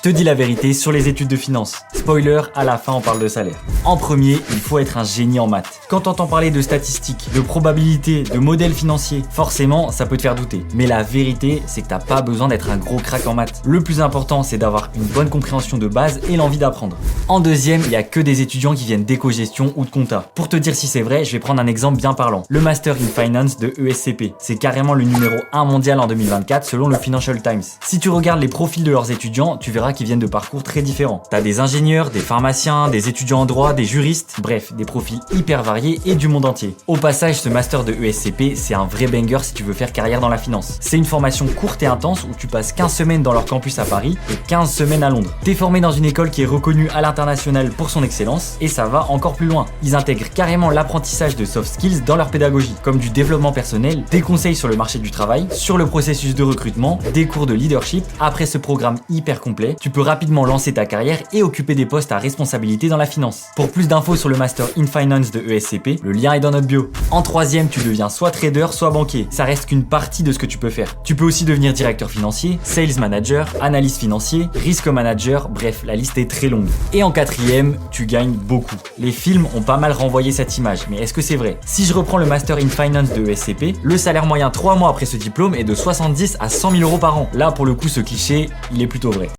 te dis la vérité sur les études de finance. Spoiler, à la fin on parle de salaire. En premier, il faut être un génie en maths. Quand t'entends parler de statistiques, de probabilités, de modèles financiers, forcément ça peut te faire douter. Mais la vérité, c'est que t'as pas besoin d'être un gros crack en maths. Le plus important, c'est d'avoir une bonne compréhension de base et l'envie d'apprendre. En deuxième, il y a que des étudiants qui viennent d'éco-gestion ou de compta. Pour te dire si c'est vrai, je vais prendre un exemple bien parlant. Le Master in Finance de ESCP. C'est carrément le numéro 1 mondial en 2024 selon le Financial Times. Si tu regardes les profils de leurs étudiants, tu verras qu'ils viennent de parcours très différents. T'as des ingénieurs, des pharmaciens, des étudiants en droit, des juristes, bref, des profils hyper variés et du monde entier. Au passage, ce Master de ESCP, c'est un vrai banger si tu veux faire carrière dans la finance. C'est une formation courte et intense où tu passes 15 semaines dans leur campus à Paris et 15 semaines à Londres. T'es formé dans une école qui est reconnue à l'international pour son excellence et ça va encore plus loin. Ils intègrent carrément l'apprentissage de soft skills dans leur pédagogie, comme du développement personnel, des conseils sur le marché du travail, sur le processus de recrutement, des cours de leadership. Après ce programme hyper complet, tu peux rapidement lancer ta carrière et occuper des postes à responsabilité dans la finance. Pour plus d'infos sur le Master in Finance de ESCP, le lien est dans notre bio. En troisième, tu deviens soit trader, soit banquier. Ça reste qu'une partie de ce que tu peux faire. Tu peux aussi devenir directeur financier, sales manager, analyste financier, risk manager, bref, la liste est très longue. Et en quatrième, tu gagnes beaucoup. Les films ont pas mal renvoyé cette image, mais est-ce que c'est vrai? Si je reprends le Master in Finance de ESCP, le salaire moyen 3 mois après ce diplôme est de 70 à 100 000 euros par an. Là, pour le coup, ce cliché, il est plutôt vrai.